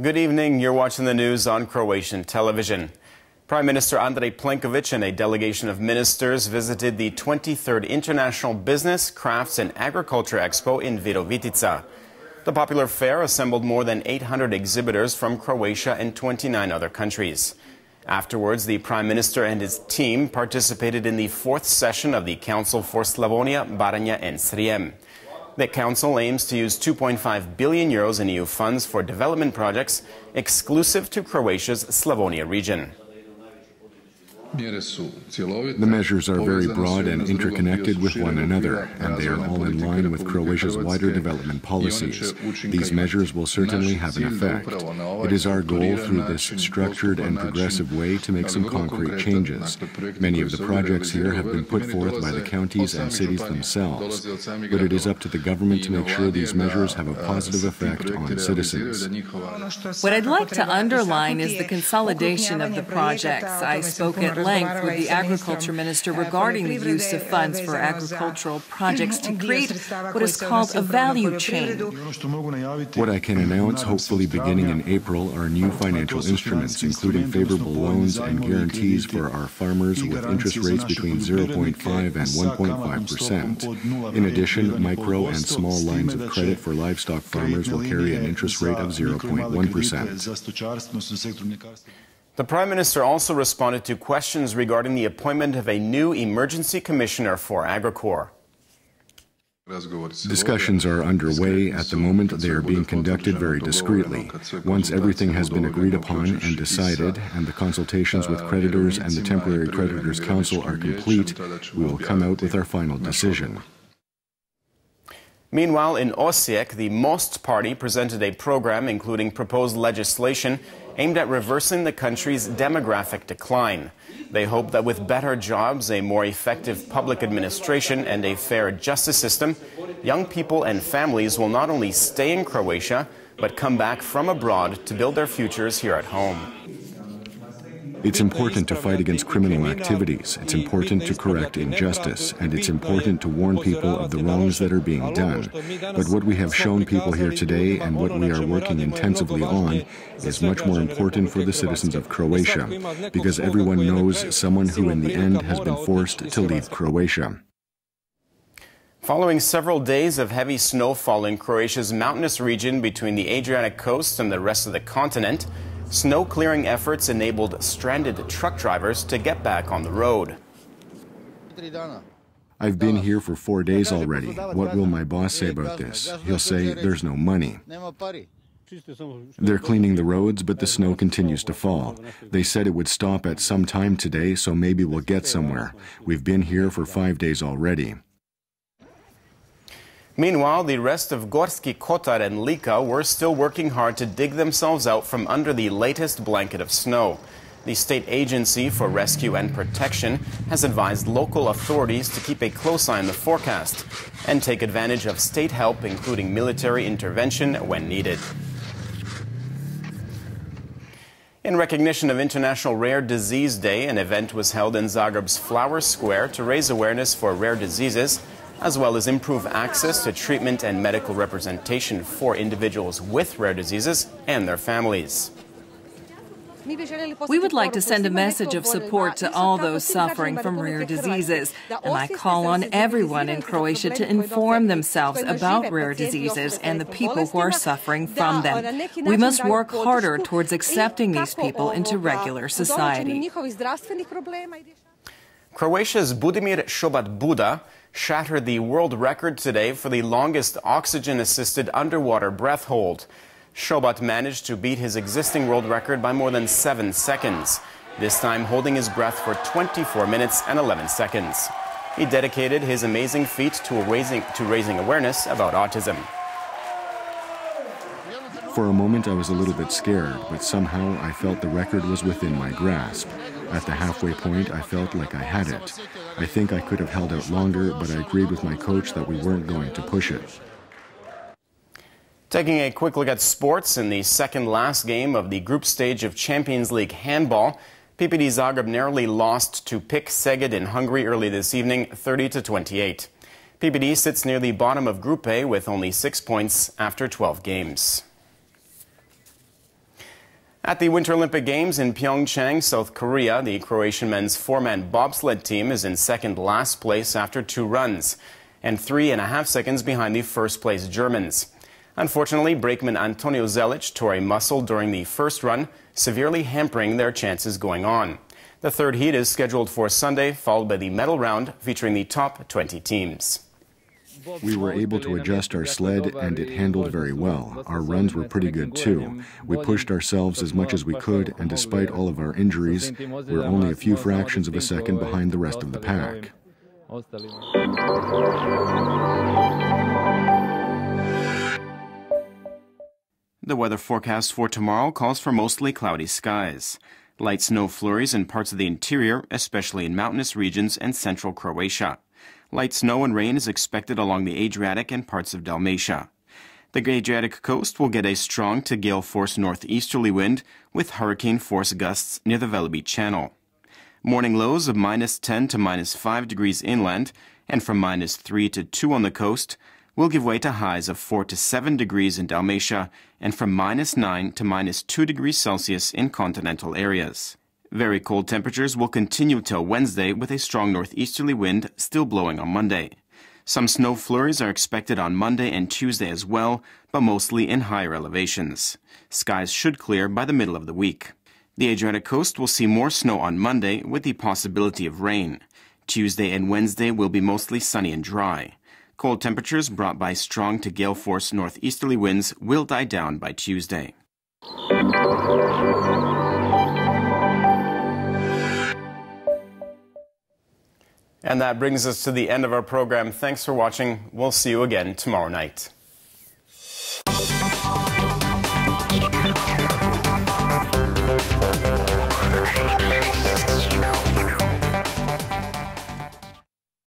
Good evening. You're watching the news on Croatian television. Prime Minister Andrej Plenković and a delegation of ministers visited the 23rd International Business, Crafts and Agriculture Expo in Virovitica. The popular fair assembled more than 800 exhibitors from Croatia and 29 other countries. Afterwards, the Prime Minister and his team participated in the fourth session of the Council for Slavonia, Baranja and Srijem. The Council aims to use 2.5 billion euros in EU funds for development projects exclusive to Croatia's Slavonia region. The measures are very broad and interconnected with one another, and they are all in line with Croatia's wider development policies. These measures will certainly have an effect. It is our goal through this structured and progressive way to make some concrete changes. Many of the projects here have been put forth by the counties and cities themselves, but it is up to the government to make sure these measures have a positive effect on citizens. What I'd like to underline is the consolidation of the projects. I spoke at length with the Agriculture Minister regarding the use of funds for agricultural projects to create what is called a value chain. What I can announce, hopefully beginning in April, are new financial instruments, including favorable loans and guarantees for our farmers with interest rates between 0.5 and 1.5%. In addition, micro and small lines of credit for livestock farmers will carry an interest rate of 0.1%. The Prime Minister also responded to questions regarding the appointment of a new emergency commissioner for Agricor. Discussions are underway. At the moment, they are being conducted very discreetly. Once everything has been agreed upon and decided, and the consultations with creditors and the Temporary Creditors' Council are complete, we will come out with our final decision. Meanwhile, in Osijek, the Most Party presented a program including proposed legislation aimed at reversing the country's demographic decline. They hope that with better jobs, a more effective public administration and a fair justice system, young people and families will not only stay in Croatia, but come back from abroad to build their futures here at home. It's important to fight against criminal activities, it's important to correct injustice, and it's important to warn people of the wrongs that are being done. But what we have shown people here today and what we are working intensively on is much more important for the citizens of Croatia, because everyone knows someone who in the end has been forced to leave Croatia. Following several days of heavy snowfall in Croatia's mountainous region between the Adriatic coast and the rest of the continent, snow clearing efforts enabled stranded truck drivers to get back on the road. I've been here for 4 days already. What will my boss say about this? He'll say there's no money. They're cleaning the roads, but the snow continues to fall. They said it would stop at some time today, so maybe we'll get somewhere. We've been here for 5 days already. Meanwhile, the rest of Gorski Kotar and Lika were still working hard to dig themselves out from under the latest blanket of snow. The State Agency for Rescue and Protection has advised local authorities to keep a close eye on the forecast and take advantage of state help, including military intervention when needed. In recognition of International Rare Disease Day, an event was held in Zagreb's Flower Square to raise awareness for rare diseases, as well as improve access to treatment and medical representation for individuals with rare diseases and their families. We would like to send a message of support to all those suffering from rare diseases, and I call on everyone in Croatia to inform themselves about rare diseases and the people who are suffering from them. We must work harder towards accepting these people into regular society. Croatia's Budimir Šobat Buda shattered the world record today for the longest oxygen-assisted underwater breath hold. Šobat managed to beat his existing world record by more than 7 seconds, this time holding his breath for 24 minutes and 11 seconds. He dedicated his amazing feat to raising awareness about autism. For a moment I was a little bit scared, but somehow I felt the record was within my grasp. At the halfway point, I felt like I had it. I think I could have held out longer, but I agreed with my coach that we weren't going to push it. Taking a quick look at sports, in the second last game of the group stage of Champions League handball, PPD Zagreb narrowly lost to PIK Szeged in Hungary early this evening, 30-28. PPD sits near the bottom of Group A with only 6 points after 12 games. At the Winter Olympic Games in Pyeongchang, South Korea, the Croatian men's four-man bobsled team is in second last place after 2 runs and 3.5 seconds behind the first-place Germans. Unfortunately, brakeman Antonio Zelic tore a muscle during the first run, severely hampering their chances going on. The third heat is scheduled for Sunday, followed by the medal round featuring the top 20 teams. We were able to adjust our sled, and it handled very well. Our runs were pretty good, too. We pushed ourselves as much as we could, and despite all of our injuries, we're only a few fractions of a second behind the rest of the pack. The weather forecast for tomorrow calls for mostly cloudy skies. Light snow flurries in parts of the interior, especially in mountainous regions and central Croatia. Light snow and rain is expected along the Adriatic and parts of Dalmatia. The Adriatic coast will get a strong to gale force northeasterly wind with hurricane force gusts near the Velebit Channel. Morning lows of -10 to -5 degrees inland and from -3 to 2 on the coast will give way to highs of 4 to 7 degrees in Dalmatia and from -9 to -2 degrees Celsius in continental areas. Very cold temperatures will continue till Wednesday with a strong northeasterly wind still blowing on Monday. Some snow flurries are expected on Monday and Tuesday as well, but mostly in higher elevations. Skies should clear by the middle of the week. The Adriatic coast will see more snow on Monday with the possibility of rain. Tuesday and Wednesday will be mostly sunny and dry. Cold temperatures brought by strong to gale force northeasterly winds will die down by Tuesday. And that brings us to the end of our program. Thanks for watching. We'll see you again tomorrow night.